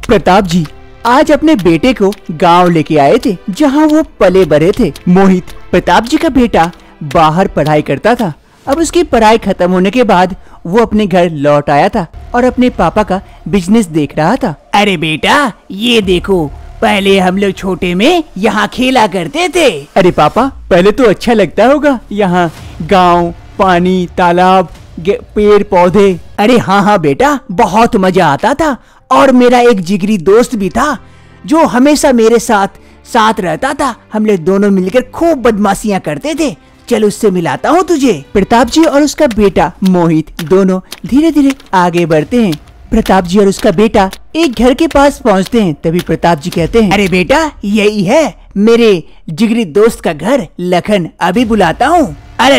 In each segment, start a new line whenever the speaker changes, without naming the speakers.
प्रताप जी आज अपने बेटे को गांव लेके आए थे जहां वो पले बड़े थे। मोहित प्रताप जी का बेटा बाहर पढ़ाई करता था। अब उसकी पढ़ाई खत्म होने के बाद वो अपने घर लौट आया था और अपने पापा का बिजनेस देख रहा था।
अरे बेटा ये देखो, पहले हम लोग छोटे में यहाँ खेला करते थे।
अरे पापा पहले तो अच्छा लगता होगा, यहाँ गांव, पानी, तालाब, पेड़ पौधे।
अरे हाँ बेटा, बहुत मजा आता था। और मेरा एक जिगरी दोस्त भी था जो हमेशा मेरे साथ रहता था। हम लोग दोनों मिलकर खूब बदमाशियाँ करते थे। चल उससे मिलाता हूँ तुझे।
प्रताप जी और उसका बेटा मोहित दोनों धीरे धीरे आगे बढ़ते हैं। प्रताप जी और उसका बेटा एक घर के पास पहुँचते हैं। तभी प्रताप जी कहते हैं,
अरे बेटा यही है मेरे जिगरी दोस्त का घर, लखन। अभी बुलाता हूँ। अरे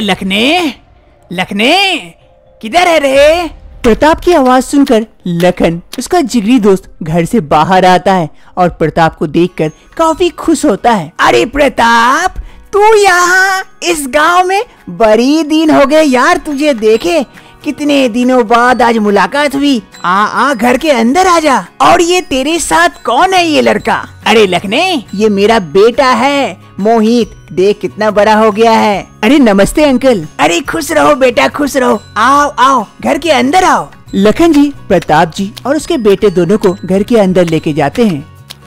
लखने किधर है रे?
प्रताप की आवाज सुनकर लखन उसका जिगरी दोस्त घर से बाहर आता है और प्रताप को देखकर काफी खुश होता है।
अरे प्रताप, तू यहाँ इस गांव में? बड़ी दिन हो गए यार तुझे देखे। कितने दिनों बाद आज मुलाकात हुई। आ घर के अंदर आ जा। और ये तेरे साथ कौन है ये लड़का? अरे लखने, ये मेरा बेटा है मोहित। देख कितना बड़ा हो गया है।
अरे नमस्ते अंकल।
अरे खुश रहो बेटा, खुश रहो। आओ घर के अंदर आओ।
लखन जी प्रताप जी और उसके बेटे दोनों को घर के अंदर लेके जाते हैं।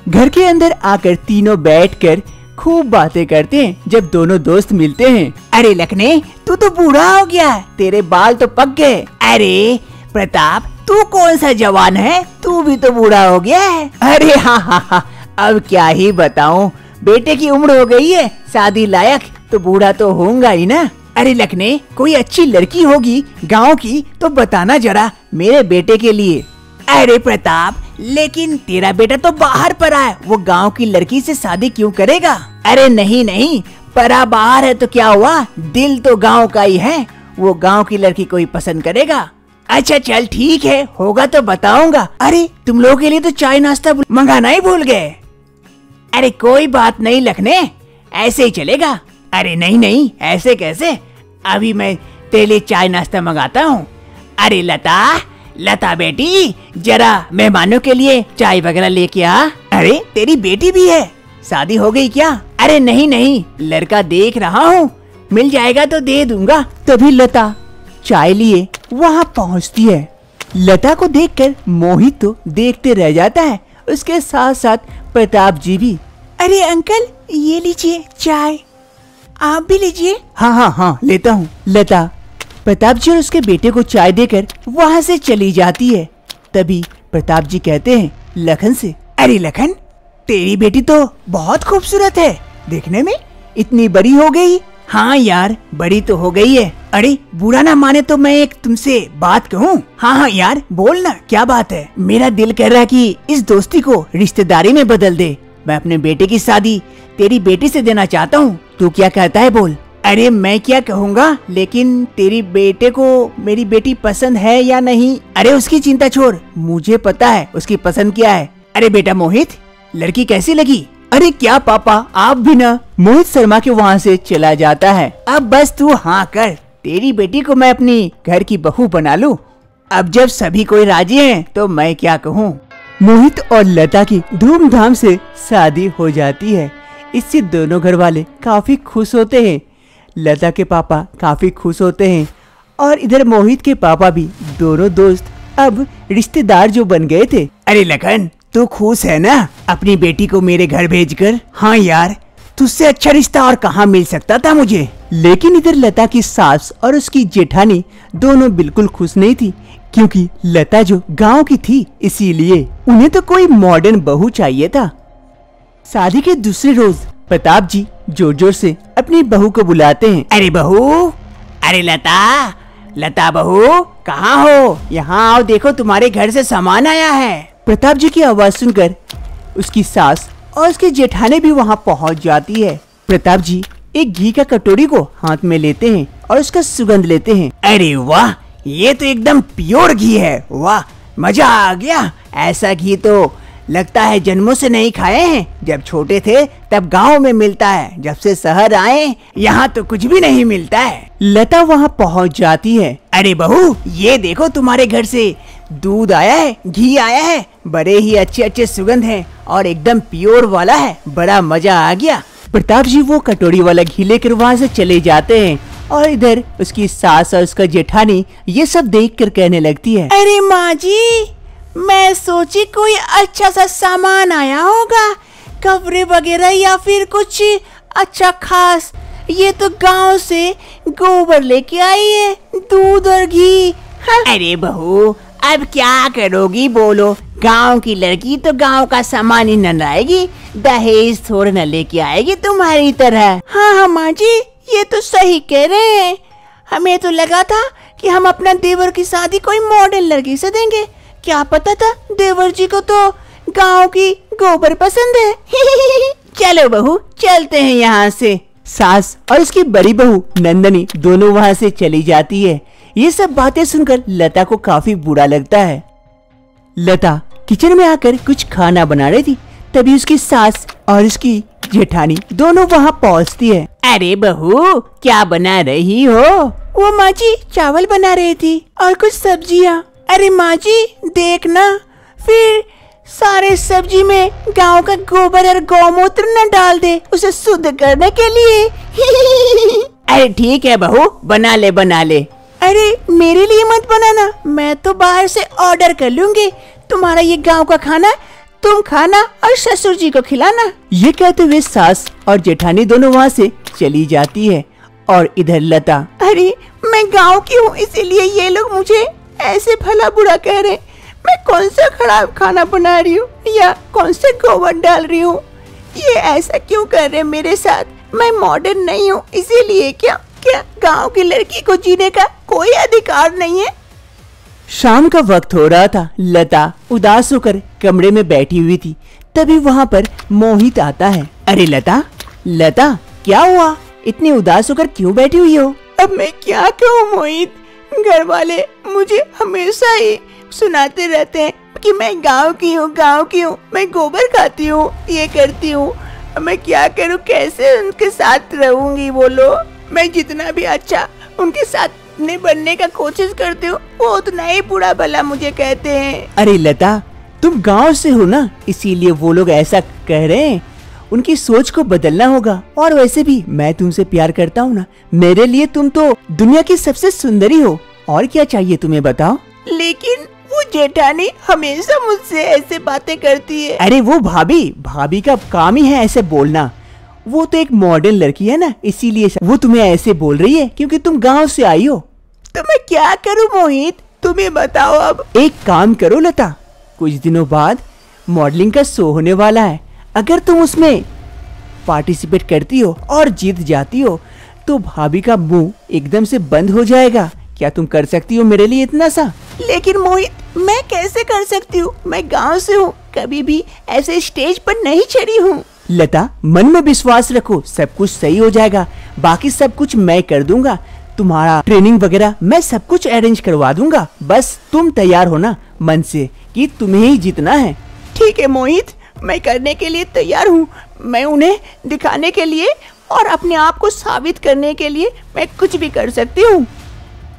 घर के अंदर आकर तीनों बैठकर खूब बातें करते हैं। जब दोनों दोस्त मिलते हैं,
अरे लखने तू तो बूढ़ा हो गया, तेरे बाल तो पक गए। अरे प्रताप, तू कौन सा जवान है, तू भी तो बूढ़ा हो गया है। अरे हाँ, अब क्या ही बताऊं, बेटे की उम्र हो गई है शादी लायक, तो बूढ़ा तो होऊंगा ही ना। अरे लखने, कोई अच्छी लड़की होगी गांव की तो बताना जरा मेरे बेटे के लिए। अरे प्रताप, लेकिन तेरा बेटा तो बाहर पड़ा है, वो गांव की लड़की से शादी क्यों करेगा? अरे नहीं, परा बाहर है तो क्या हुआ, दिल तो गांव का ही है, वो गांव की लड़की को ही पसंद करेगा। अच्छा चल ठीक है, होगा तो बताऊंगा। अरे तुम लोगों के लिए तो चाय नाश्ता मंगाना ही भूल गए। अरे कोई बात नहीं लखने, ऐसे ही चलेगा। अरे नहीं, ऐसे कैसे, अभी मैं तेरे लिए चाय नाश्ता मंगाता हूँ। अरे लता बेटी, जरा मेहमानों के लिए चाय वगैरह लेके आ। अरे तेरी बेटी भी है, शादी हो गई क्या? अरे नहीं, लड़का देख रहा हूँ, मिल जाएगा तो दे दूंगा।
तभी लता चाय लिए वहाँ पहुँचती है। लता को देखकर मोहित तो देखते रह जाता है, उसके साथ साथ प्रताप जी भी।
अरे अंकल ये लीजिए चाय, आप भी लीजिए।
हाँ लेता हूँ। लता प्रताप जी और उसके बेटे को चाय देकर वहाँ से चली जाती है। तभी प्रताप जी कहते हैं लखन से,
अरे लखन, तेरी बेटी तो बहुत खूबसूरत है देखने में,
इतनी बड़ी हो गई।
हाँ यार, बड़ी तो हो गई है। अरे बुरा ना माने तो मैं एक तुमसे बात कहूँ? हाँ यार बोल ना, क्या बात है? मेरा दिल कर रहा है कि इस दोस्ती को रिश्तेदारी में बदल दे। मैं अपने बेटे की शादी तेरी बेटी से देना चाहता हूँ, तू क्या कहता है बोल? अरे मैं क्या कहूँगा, लेकिन तेरी बेटे को मेरी बेटी पसंद है या नहीं? अरे उसकी चिंता छोड़, मुझे पता है उसकी पसंद क्या है। अरे बेटा मोहित, लड़की कैसी लगी?
अरे क्या पापा, आप भी ना। मोहित शर्मा के वहाँ से चला जाता है।
अब बस तू हाँ कर, तेरी बेटी को मैं अपनी घर की बहू बना लूं। अब जब सभी कोई राजी हैं तो मैं क्या कहूँ।
मोहित और लता की धूमधाम से शादी हो जाती है। इससे दोनों घर वाले काफी खुश होते हैं। लता के पापा काफी खुश होते हैं और इधर मोहित के पापा भी। दोनों दोस्त अब रिश्तेदार जो बन गए थे।
अरे लखन, तू खुश है ना अपनी बेटी को मेरे घर भेजकर? हाँ यार, तुझसे अच्छा रिश्ता और कहाँ मिल सकता था मुझे।
लेकिन इधर लता की सास और उसकी जेठानी दोनों बिल्कुल खुश नहीं थी, क्योंकि लता जो गांव की थी, इसीलिए उन्हें तो कोई मॉडर्न बहू चाहिए था। शादी के दूसरे रोज प्रताप जी जोर जोर से अपनी बहू को बुलाते हैं।
अरे बहू, अरे लता बहू, कहाँ हो? यहाँ आओ, देखो तुम्हारे घर से सामान आया है।
प्रताप जी की आवाज सुनकर उसकी सास और उसकी जेठानी भी वहाँ पहुँच जाती है। प्रताप जी एक घी का कटोरी को हाथ में लेते हैं और उसका सुगंध लेते हैं।
अरे वाह, ये तो एकदम प्योर घी है। वाह, मजा आ गया। ऐसा घी तो लगता है जन्मों से नहीं खाए हैं। जब छोटे थे तब गांव में मिलता है, जब से शहर आए यहाँ तो कुछ भी नहीं मिलता है।
लता वहाँ पहुँच जाती है।
अरे बहू, ये देखो तुम्हारे घर से दूध आया है, घी आया है, बड़े ही अच्छे अच्छे सुगंध हैं और एकदम प्योर वाला है, बड़ा मजा आ गया।
प्रताप जी वो कटोरी वाला घी लेकर वहाँ से चले जाते हैं और इधर उसकी सास और उसका जेठानी ये सब देखकर कहने लगती है,
अरे माँ जी, मैं सोची कोई अच्छा सा सामान आया होगा, कपड़े वगैरह या फिर कुछ अच्छा खास। ये तो गांव से गोबर लेके आई है, दूध और घी। हाँ। अरे बहू, अब क्या करोगी बोलो, गांव की लड़की तो गांव का सामान ही न लाएगी, दहेज थोड़ा न लेके आएगी तुम्हारी तरह। हाँ हाँ माँ जी, ये तो सही कह रहे हैं। हमें तो लगा था कि हम अपना देवर की शादी कोई मॉडर्न लड़की से देंगे, क्या पता था देवर जी को तो गांव की गोबर पसंद है। चलो बहू, चलते हैं यहाँ से।
सास और उसकी बड़ी बहू नंदनी दोनों वहाँ से चली जाती है। ये सब बातें सुनकर लता को काफी बुरा लगता है। लता किचन में आकर कुछ खाना बना रही थी, तभी उसकी सास और उसकी जेठानी दोनों वहाँ पहुँचती है।
अरे बहू, क्या बना रही हो? वो माँ जी चावल बना रही थी और कुछ सब्जियाँ। अरे माँ जी देखना, फिर सारे सब्जी में गांव का गोबर और गौमूत्र न डाल दे उसे शुद्ध करने के लिए। अरे ठीक है बहू, बना ले बना ले। अरे मेरे लिए मत बनाना, मैं तो बाहर से ऑर्डर कर लूंगी। तुम्हारा ये गांव का खाना तुम खाना और ससुर जी को खिलाना।
ये कहते हुए सास और जेठानी दोनों वहाँ से चली जाती है और इधर लता,
अरे मैं गांव की हूँ, इसीलिए ये लोग मुझे ऐसे भला बुरा कह रहे। मैं कौन सा खराब खाना बना रही हूँ या कौन से गोबर डाल रही हूँ? ये ऐसा क्यों कर रहे मेरे साथ? मैं मॉडर्न नहीं हूँ, इसीलिए क्या गांव की लड़की को जीने का कोई अधिकार नहीं है?
शाम का वक्त हो रहा था। लता उदास होकर कमरे में बैठी हुई थी, तभी वहाँ पर मोहित आता है। अरे लता, लता क्या हुआ, इतनी उदास होकर क्यों बैठी हुई हो?
अब मैं क्या कहूँ मोहित, घर वाले मुझे हमेशा ही सुनाते रहते हैं कि मैं गांव की हूँ, मैं गोबर खाती हूँ, ये करती हूँ। मैं क्या करूँ, कैसे उनके साथ रहूंगी बोलो? मैं जितना भी अच्छा उनके साथ बनने का कोशिश करती हूँ, वो उतना ही बुरा भला मुझे कहते हैं।
अरे लता, तुम गांव से हो ना, इसीलिए वो लोग ऐसा कह रहे हैं। उनकी सोच को बदलना होगा। और वैसे भी मैं तुमसे प्यार करता हूँ ना, मेरे लिए तुम तो दुनिया की सबसे सुंदरी हो। और क्या चाहिए तुम्हें बताओ?
लेकिन वो जेठानी हमेशा मुझसे ऐसे बातें करती है।
अरे वो भाभी का काम ही है ऐसे बोलना। वो तो एक मॉडर्न लड़की है ना, इसीलिए वो तुम्हें ऐसे बोल रही है क्योंकि तुम गांव से आई हो।
तो मैं क्या करूं मोहित, तुम्हें बताओ अब।
एक काम करो लता, कुछ दिनों बाद मॉडलिंग का शो होने वाला है। अगर तुम उसमें पार्टिसिपेट करती हो और जीत जाती हो तो भाभी का मुंह एकदम से बंद हो जाएगा। क्या तुम कर सकती हो मेरे लिए इतना सा?
लेकिन मोहित, मैं कैसे कर सकती हूँ? मैं गांव से हूँ, कभी भी ऐसे स्टेज पर नहीं चढ़ी हूँ।
लता, मन में विश्वास रखो, सब कुछ सही हो जाएगा। बाकी सब कुछ मैं कर दूंगा, तुम्हारा ट्रेनिंग वगैरह मैं सब कुछ अरेंज करवा दूंगा। बस तुम तैयार हो ना मन से कि तुम्हें ही जीतना है?
ठीक है मोहित, मैं करने के लिए तैयार हूँ। मैं उन्हें दिखाने के लिए और अपने आप को साबित करने के लिए मैं कुछ भी कर सकती हूँ।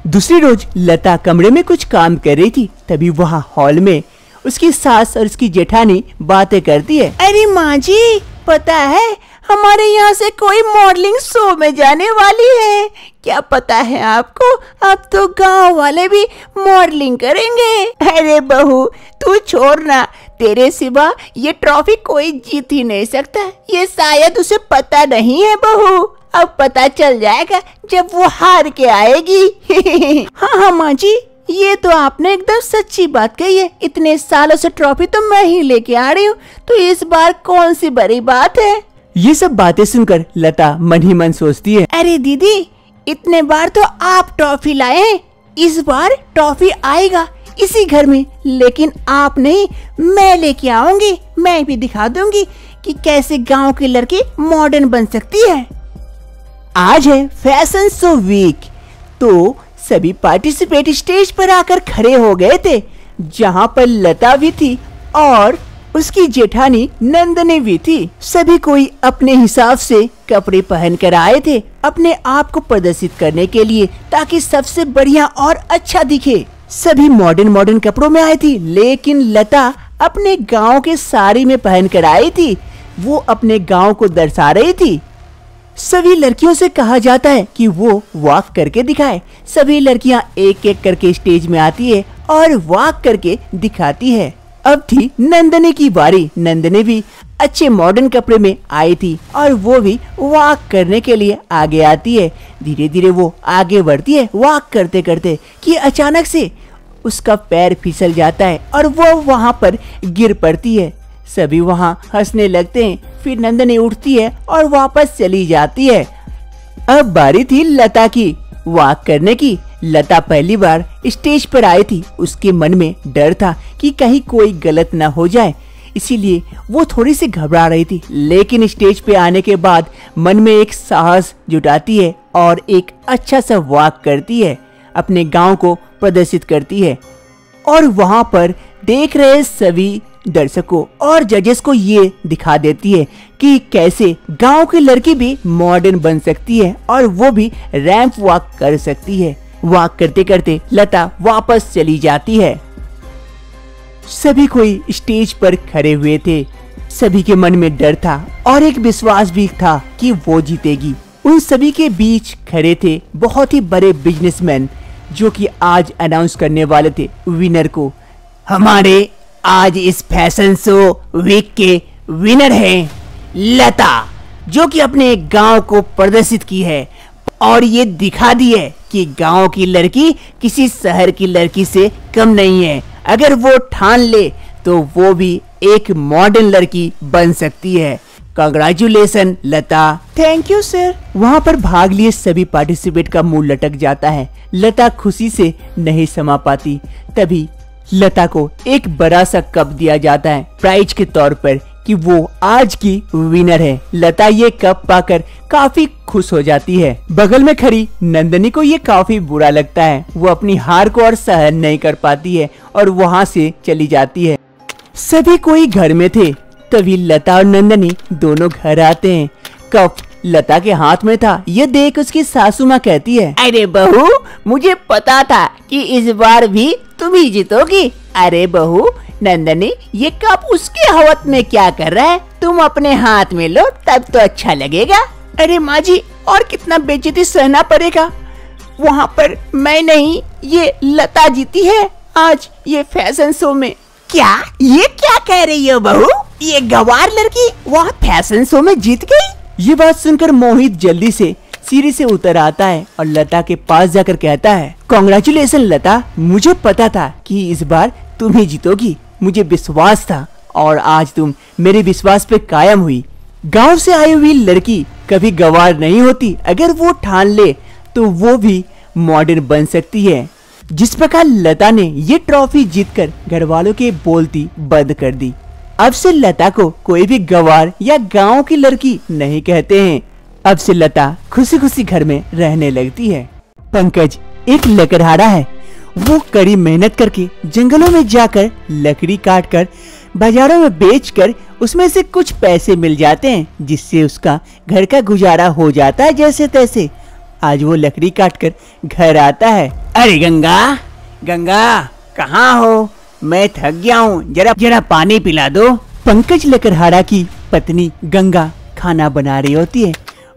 दूसरी रोज लता कमरे में कुछ काम कर रही थी, तभी वहाँ हॉल में उसकी सास और उसकी जेठानी बातें करती है।
अरे माँ जी, पता है हमारे यहाँ से कोई मॉडलिंग शो में जाने वाली है। क्या पता है आपको, अब तो गांव वाले भी मॉडलिंग करेंगे। अरे बहू तू छोड़ना, तेरे सिवा ये ट्रॉफी कोई जीत ही नहीं सकता। ये शायद उसे पता नहीं है बहू, अब पता चल जाएगा जब वो हार के आएगी। हाँ माँ जी, ये तो आपने एकदम सच्ची बात कही है। इतने सालों से ट्रॉफी तो मैं ही लेके आ रही हूँ, तो इस बार कौन सी बड़ी बात है?
ये सब बातें सुनकर लता मन ही मन सोचती है,
अरे दीदी, इतने बार तो आप ट्रॉफी लाए हैं, इस बार ट्रॉफी आएगा इसी घर में, लेकिन आप नहीं, मैं लेके आऊंगी। मैं भी दिखा दूंगी कि कैसे गांव की लड़की मॉडर्न बन सकती है।
आज है फैशन शो वीक, तो सभी पार्टिसिपेट स्टेज पर आकर खड़े हो गए थे, जहाँ पर लता भी थी और उसकी जेठानी नंदनी भी थी। सभी कोई अपने हिसाब से कपड़े पहन कर आए थे अपने आप को प्रदर्शित करने के लिए, ताकि सबसे बढ़िया और अच्छा दिखे। सभी मॉडर्न कपड़ों में आई थी, लेकिन लता अपने गांव के साड़ी में पहन कर आई थी। वो अपने गांव को दर्शा रही थी। सभी लड़कियों से कहा जाता है कि वो वॉक करके दिखाए। सभी लड़कियां एक एक करके स्टेज में आती है और वॉक करके दिखाती है। अब थी नंदनी की बारी। नंदनी भी अच्छे मॉडर्न कपड़े में आई थी और वो भी वॉक करने के लिए आगे आती है। धीरे धीरे वो आगे बढ़ती है वॉक करते करते कि अचानक से उसका पैर फिसल जाता है और वो वहाँ पर गिर पड़ती है। सभी वहाँ हंसने लगते हैं। फिर नंदनी उठती है और वापस चली जाती है। अब बारी थी लता की वॉक करने की। लता पहली बार स्टेज पर आई थी। उसके मन में डर था कि कहीं कोई गलत ना हो जाए, इसीलिए वो थोड़ी सी घबरा रही थी। लेकिन स्टेज पे आने के बाद मन में एक साहस जुटाती है और एक अच्छा सा वॉक करती है, अपने गांव को प्रदर्शित करती है। और वहां पर देख रहे सभी दर्शकों और जजेस को ये दिखा देती है कि कैसे गांव की लड़की भी मॉडर्न बन सकती है और वो भी रैंप वॉक कर सकती है। वॉक करते करते लता वापस चली जाती है। सभी कोई स्टेज पर खड़े हुए थे। सभी के मन में डर था और एक विश्वास भी था कि वो जीतेगी। उन सभी के बीच खड़े थे बहुत ही बड़े बिजनेसमैन जो कि आज अनाउंस करने वाले थे विनर को।
हमारे आज इस फैशन शो वीक के विनर हैं लता, जो कि अपने गांव को प्रदर्शित की है और ये दिखा दी है कि गांव की लड़की किसी शहर की लड़की से कम नहीं है। अगर वो ठान ले तो वो भी एक मॉडर्न लड़की बन सकती है। Congratulation Lata.
Thank you sir. वहाँ पर भाग लिए सभी पार्टिसिपेट का मुंह लटक जाता है। लता खुशी से नहीं समा पाती। तभी लता को एक बड़ा सा कप दिया जाता है प्राइज के तौर पर कि वो आज की विनर है। लता ये कप पाकर काफी खुश हो जाती है। बगल में खड़ी नंदनी को ये काफी बुरा लगता है। वो अपनी हार को और सहन नहीं कर पाती है और वहाँ से चली जाती है। सभी कोई घर में थे। तभी लता और नंदनी दोनों घर आते हैं। कप लता के हाथ में था। ये देख उसकी सासू माँ कहती है,
अरे बहू, मुझे पता था कि इस बार भी तुम ही जीतोगी। अरे बहू, नंदनी ये कप उसके हवत में क्या कर रहा है? तुम अपने हाथ में लो, तब तो अच्छा लगेगा।
अरे माँ जी, और कितना बेइज्जती सहना पड़ेगा। वहाँ पर मैं नहीं, ये लता जीती है आज ये फैशन शो में।
क्या ये क्या कह रही हो बहू? ये गवार लड़की वहाँ फैशन शो में जीत गई?
ये बात सुनकर मोहित जल्दी से सीढ़ी से उतर आता है और लता के पास जाकर कहता है, कांग्रेचुलेशन लता, मुझे पता था कि इस बार तुम ही जीतोगी। मुझे विश्वास था और आज तुम मेरे विश्वास पे कायम हुई। गांव से आई हुई लड़की कभी गवार नहीं होती। अगर वो ठान ले तो वो भी मॉडर्न बन सकती है। जिस प्रकार लता ने ये ट्रॉफी जीतकर घर वालों के बोलती बंद कर दी। अब से लता को कोई भी गवार या गांव की लड़की नहीं कहते हैं। अब से लता खुशी खुशी घर में रहने लगती है। पंकज एक लकड़हारा है। वो कड़ी मेहनत करके जंगलों में जाकर लकड़ी काटकर बाजारों में बेचकर उसमें से कुछ पैसे मिल जाते हैं, जिससे उसका घर का गुजारा हो जाता है जैसे तैसे। आज वो लकड़ी काटकर घर आता है।
अरे गंगा, गंगा कहाँ हो? मैं थक गया हूँ, जरा पानी पिला दो।
पंकज लकड़हारा की पत्नी गंगा खाना बना रही होती है।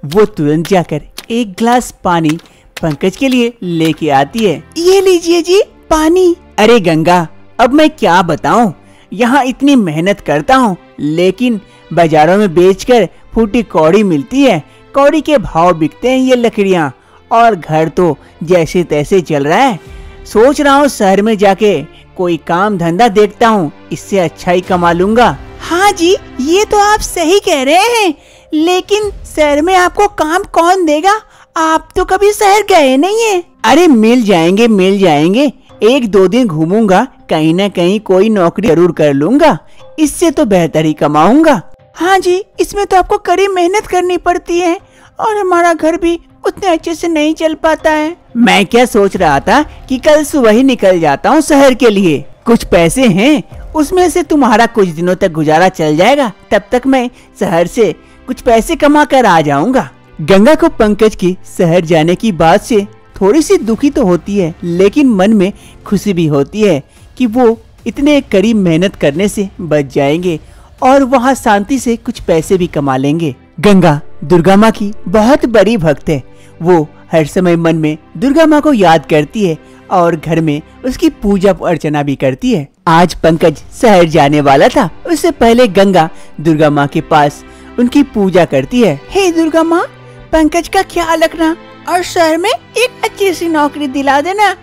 वो तुरंत जाकर एक गिलास पानी पंकज के लिए लेके आती है।
ये लीजिए जी पानी।
अरे गंगा, अब मैं क्या बताऊं, यहाँ इतनी मेहनत करता हूँ लेकिन बाजारों में बेचकर फूटी कौड़ी मिलती है। कौड़ी के भाव बिकते हैं ये लकड़ियाँ और घर तो जैसे तैसे चल रहा है। सोच रहा हूँ शहर में जाके कोई काम धंधा देखता हूँ, इससे अच्छा ही कमा लूंगा।
हाँ जी, ये तो आप सही कह रहे हैं, लेकिन शहर में आपको काम कौन देगा? आप तो कभी शहर गए नहीं है।
अरे मिल जाएंगे। एक दो दिन घूमूंगा, कहीं न कहीं कोई नौकरी जरूर कर लूंगा। इससे तो बेहतर ही कमाऊंगा।
हाँ जी, इसमें तो आपको कड़ी मेहनत करनी पड़ती है और हमारा घर भी उतने अच्छे से नहीं चल पाता है।
मैं क्या सोच रहा था कि कल सुबह ही निकल जाता हूँ शहर के लिए। कुछ पैसे हैं, उसमें से तुम्हारा कुछ दिनों तक गुजारा चल जाएगा। तब तक मैं शहर से कुछ पैसे कमा कर आ जाऊंगा। गंगा को पंकज की शहर जाने की बात से थोड़ी सी दुखी तो होती है, लेकिन मन में खुशी भी होती है कि वो इतने करीब मेहनत करने से बच जाएंगे और वहाँ शांति से कुछ पैसे भी कमा लेंगे। गंगा दुर्गा माँ की बहुत बड़ी भक्त है। वो हर समय मन में दुर्गा माँ को याद करती है और घर में उसकी पूजा अर्चना भी करती है। आज पंकज शहर जाने वाला था, उससे पहले गंगा दुर्गा माँ के पास उनकी पूजा करती है।
हे दुर्गा माँ, पंकज का ख्याल रखना और शहर में एक अच्छी सी नौकरी दिला देना।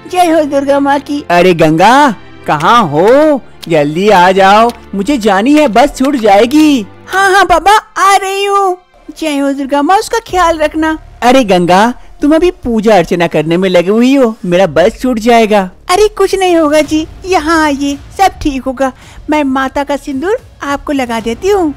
जय हो दुर्गा माँ की।
अरे गंगा कहाँ हो, जल्दी आ जाओ, मुझे जानी है, बस छूट जाएगी।
हाँ हाँ बाबा, आ रही हूँ। जय हो दुर्गा माँ, उसका ख्याल रखना।
अरे गंगा, तुम अभी पूजा अर्चना करने में लगी हुई हो, मेरा बस छूट जाएगा।
अरे कुछ नहीं होगा जी, यहाँ आइए, सब ठीक होगा। मैं माता का सिंदूर आपको लगा देती हूँ।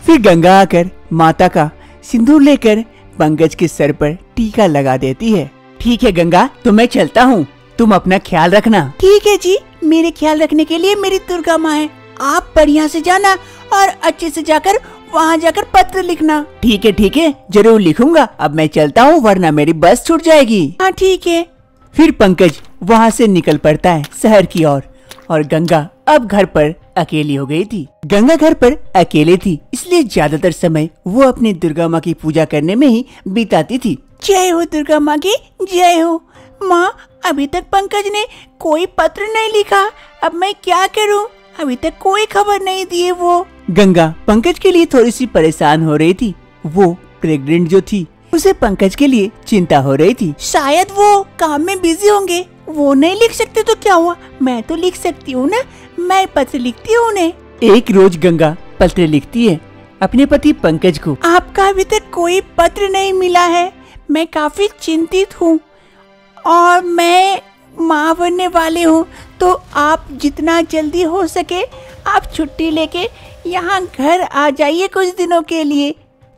फिर गंगा आकर माता का सिंदूर लेकर पंकज के सर पर टीका लगा देती है। ठीक है गंगा, तो मैं चलता हूँ, तुम अपना ख्याल रखना।
ठीक है जी, मेरे ख्याल रखने के लिए मेरी दुर्गा माँ है। आप बढ़िया से जाना और अच्छे से जाकर वहाँ जाकर पत्र लिखना।
ठीक है, जरूर लिखूंगा। अब मैं चलता हूँ, वरना मेरी बस छूट जाएगी।
हाँ ठीक है।
फिर पंकज वहाँ से निकल पड़ता है शहर की ओर और गंगा अब घर पर अकेली हो गई थी। गंगा घर पर अकेले थी, इसलिए ज्यादातर समय वो अपनी दुर्गा माँ की पूजा करने में ही बिताती थी।
जय हो दुर्गा माँ की, जय हो। माँ, अभी तक पंकज ने कोई पत्र नहीं लिखा, अब मैं क्या करूँ? अभी तक कोई खबर नहीं दी है वो।
गंगा पंकज के लिए थोड़ी सी परेशान हो रही थी। वो प्रेग्नेंट जो थी, उसे पंकज के लिए चिंता हो रही थी।
शायद वो काम में बिजी होंगे, वो नहीं लिख सकते तो क्या हुआ, मैं तो लिख सकती हूँ ना, मैं पत्र लिखती हूँ उन्हें।
एक रोज गंगा पत्र लिखती है अपने पति पंकज को।
आपका अभी तक कोई पत्र नहीं मिला है, मैं काफी चिंतित हूँ और मैं माँ बनने वाली हूँ, तो आप जितना जल्दी हो सके आप छुट्टी लेके यहाँ घर आ जाइए कुछ दिनों के लिए,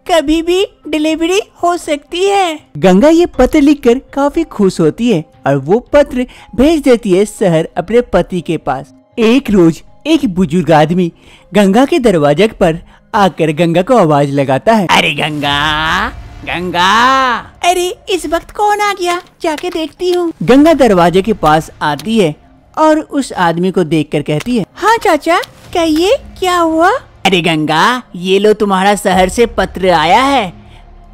कभी भी डिलीवरी हो सकती है।
गंगा ये पत्र लिखकर काफी खुश होती है और वो पत्र भेज देती है शहर अपने पति के पास। एक रोज एक बुजुर्ग आदमी गंगा के दरवाजे पर आकर गंगा को आवाज लगाता है।
अरे गंगा, गंगा। अरे इस वक्त कौन आ गया, जाके देखती हूँ।
गंगा दरवाजे के पास आती है और उस आदमी को देखकर कहती है,
हाँ चाचा, कहिए क्या हुआ?
अरे गंगा, ये लो तुम्हारा शहर से पत्र आया है।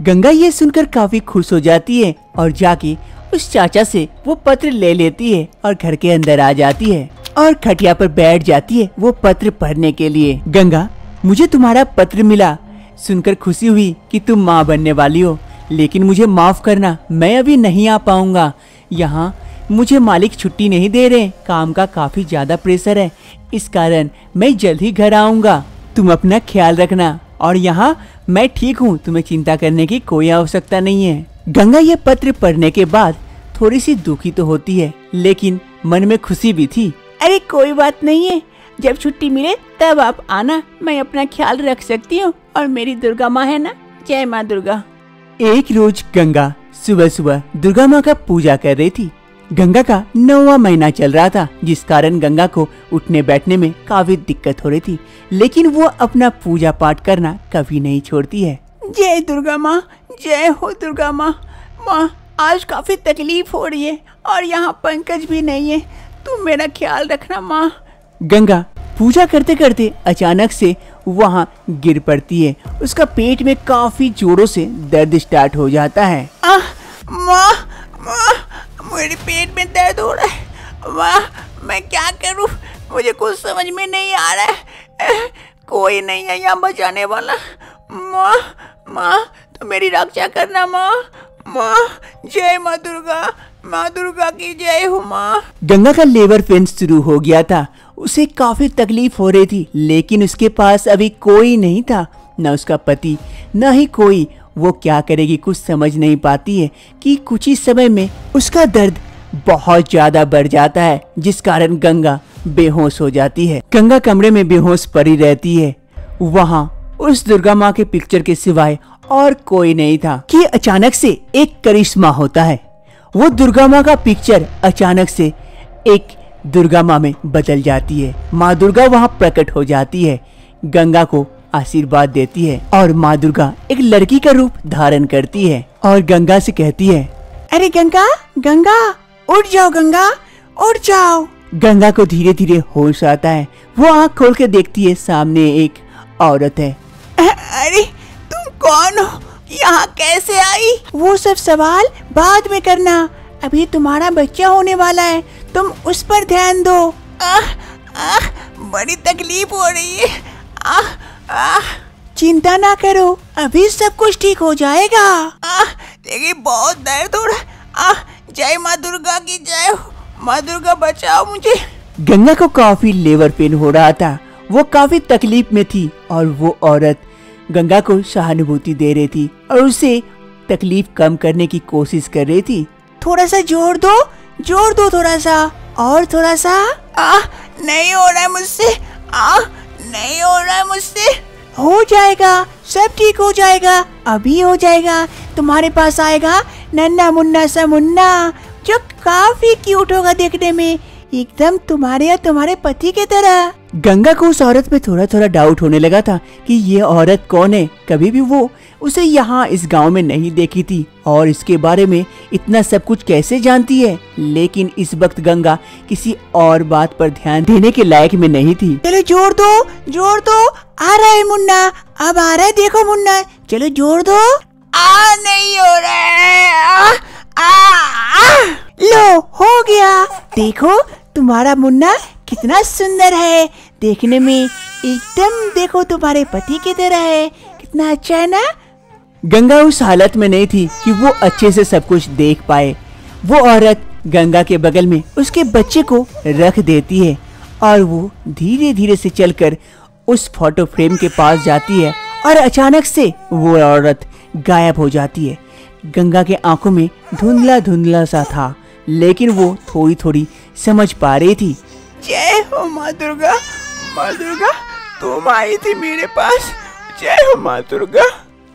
गंगा ये सुनकर काफी खुश हो जाती है और जाके उस चाचा से वो पत्र ले लेती है और घर के अंदर आ जाती है और खटिया पर बैठ जाती है वो पत्र पढ़ने के लिए। गंगा, मुझे तुम्हारा पत्र मिला, सुनकर खुशी हुई कि तुम माँ बनने वाली हो, लेकिन मुझे माफ करना, मैं अभी नहीं आ पाऊंगा। यहाँ मुझे मालिक छुट्टी नहीं दे रहे, काम का काफी ज्यादा प्रेशर है, इस कारण मैं जल्द ही घर आऊंगा। तुम अपना ख्याल रखना और यहाँ मैं ठीक हूँ, तुम्हें चिंता करने की कोई आवश्यकता नहीं है। गंगा ये पत्र पढ़ने के बाद थोड़ी सी दुखी तो होती है, लेकिन मन में खुशी भी थी।
अरे कोई बात नहीं है, जब छुट्टी मिले तब आप आना, मैं अपना ख्याल रख सकती हूँ और मेरी दुर्गा माँ है ना। जय माँ दुर्गा।
एक रोज गंगा सुबह सुबह दुर्गा माँ का पूजा कर रही थी। गंगा का 9वां महीना चल रहा था, जिस कारण गंगा को उठने बैठने में काफी दिक्कत हो रही थी, लेकिन वो अपना पूजा पाठ करना कभी नहीं छोड़ती है।
जय दुर्गा माँ, जय हो दुर्गा माँ। माँ, आज काफी तकलीफ हो रही है और यहाँ पंकज भी नहीं है, तुम मेरा ख्याल रखना माँ।
गंगा पूजा करते करते अचानक से वहाँ गिर पड़ती है। उसका पेट में काफी जोरों से दर्द स्टार्ट हो जाता है।
माँ, मेरे पेट में दर्द हो रहा है माँ, मैं क्या करूँ, मुझे कुछ समझ में नहीं आ रहा है, कोई नहीं है यहाँ बचाने वाला। माँ, तो मेरी रक्षा करना माँ। जय माँ दुर्गा की जय हो माँ।
गंगा का लेबर पेन शुरू हो गया था, उसे काफी तकलीफ हो रही थी, लेकिन उसके पास अभी कोई नहीं था, न उसका पति न ही कोई। वो क्या करेगी कुछ समझ नहीं पाती है कि कुछ ही समय में उसका दर्द बहुत ज्यादा बढ़ जाता है, जिस कारण गंगा बेहोश हो जाती है। गंगा कमरे में बेहोश पड़ी रहती है। वहाँ उस दुर्गा माँ के पिक्चर के सिवाय और कोई नहीं था कि अचानक से एक करिश्मा होता है। वो दुर्गा माँ का पिक्चर अचानक से एक दुर्गा माँ में बदल जाती है। माँ दुर्गा वहाँ प्रकट हो जाती है, गंगा को आशीर्वाद देती है और माँ दुर्गा एक लड़की का रूप धारण करती है और गंगा से कहती है,
अरे गंगा, गंगा उठ जाओ, गंगा उठ जाओ।
गंगा को धीरे धीरे होश आता है। वो आँख खोल के देखती है, सामने एक औरत है।
अरे तुम कौन हो, यहाँ कैसे आई? वो सब सवाल बाद में करना, अभी तुम्हारा बच्चा होने वाला है, तुम उस पर ध्यान दो। बड़ी तकलीफ हो रही है। चिंता ना करो, अभी सब कुछ ठीक हो जाएगा। लेकिन बहुत दर्द हो रहा है। जय माँ दुर्गा की जय हो, माँ दुर्गा बचाओ मुझे।
गंगा को काफी लेबर पेन हो रहा था। वो काफी तकलीफ में थी और वो औरत गंगा को सहानुभूति दे रही थी और उसे तकलीफ कम करने की कोशिश कर रही थी।
थोड़ा सा जोर दो थोड़ा सा, और थोड़ा सा। नहीं हो रहा है मुझसे, नहीं हो रहा है मुझसे। हो जाएगा, सब ठीक हो जाएगा, अभी हो जाएगा। तुम्हारे पास आएगा नन्ना मुन्ना सा मुन्ना, जो काफी क्यूट होगा देखने में, एकदम तुम्हारे और तुम्हारे पति की तरह।
गंगा को उस औरत पे थोड़ा थोड़ा डाउट होने लगा था कि ये औरत कौन है। कभी भी वो उसे यहाँ इस गांव में नहीं देखी थी और इसके बारे में इतना सब कुछ कैसे जानती है। लेकिन इस वक्त गंगा किसी और बात पर ध्यान देने के लायक में नहीं थी।
चलो जोर दो, आ रहा है मुन्ना, अब आ रहा है, देखो मुन्ना, चलो जोर दो। नहीं हो रहा है। लो हो गया, देखो तुम्हारा मुन्ना कितना सुंदर है, देखने में एकदम देखो तुम्हारे पति की तरह है, कितना अच्छा है ना।
गंगा उस हालत में नहीं थी कि वो अच्छे से सब कुछ देख पाए। वो औरत गंगा के बगल में उसके बच्चे को रख देती है और वो धीरे धीरे से चलकर उस फोटो फ्रेम के पास जाती है और अचानक से वो औरत गायब हो जाती है। गंगा के आंखों में धुंधला धुंधला सा था, लेकिन वो थोड़ी थोड़ी समझ पा रही थी।
जय हो माँ दुर्गा, माँ दुर्गा तुम आई थी मेरे पास, जय हो माँ दुर्गा।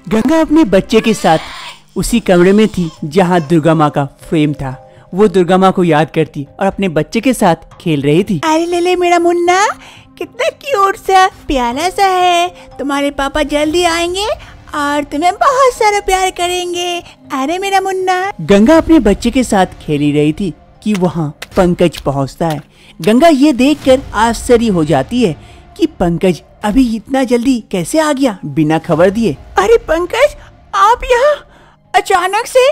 गंगा अपने बच्चे के साथ उसी कमरे में थी जहाँ दुर्गा माँ का फ्रेम था। वो दुर्गा माँ को याद करती और अपने बच्चे के साथ खेल रही थी।
अरे ले मेरा मुन्ना, कितना क्यूट सा प्यारा सा है, तुम्हारे पापा जल्दी आएंगे और तुम्हें बहुत सारा प्यार करेंगे। अरे मेरा मुन्ना।
गंगा अपने बच्चे के साथ खेली रही थी कि वहाँ पंकज पहुँचता है। गंगा ये देखकर आश्चर्य हो जाती है कि पंकज अभी इतना जल्दी कैसे आ गया बिना खबर दिए।
अरे पंकज, आप यहाँ अचानक से?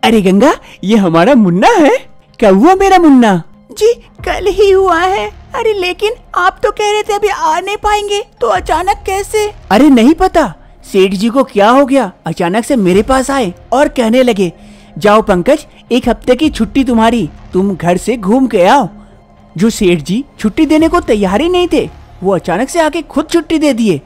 अरे गंगा, ये हमारा मुन्ना है। कब हुआ मेरा मुन्ना?
जी कल ही हुआ है। अरे लेकिन आप तो कह रहे थे अभी आ नहीं पाएंगे, तो अचानक कैसे?
अरे नहीं पता सेठ जी को क्या हो गया, अचानक से मेरे पास आए और कहने लगे जाओ पंकज, 1 हफ्ते की छुट्टी तुम्हारी, तुम घर से घूम के आओ। जो सेठ जी छुट्टी देने को तैयार ही नहीं थे, वो अचानक से आके खुद छुट्टी दे दिए।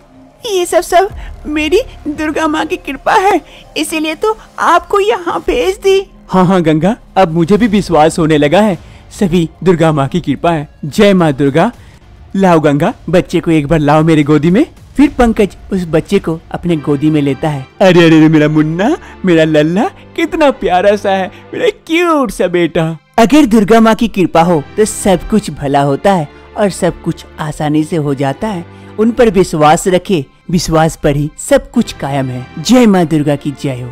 ये सब मेरी दुर्गा माँ की कृपा है, इसीलिए तो आपको यहाँ भेज दी।
हाँ गंगा, अब मुझे भी विश्वास होने लगा है, सभी दुर्गा माँ की कृपा है। जय माँ दुर्गा। लाओ गंगा, बच्चे को एक बार लाओ मेरे गोदी में। फिर पंकज उस बच्चे को अपने गोदी में लेता है। अरे अरे मेरा मुन्ना, मेरा लल्ला कितना प्यारा सा है, मेरा क्यूट सा बेटा। अगर दुर्गा माँ की कृपा हो तो सब कुछ भला होता है और सब कुछ आसानी से हो जाता है। उन पर विश्वास रखे, विश्वास पर ही सब कुछ कायम है। जय माँ दुर्गा की जय हो।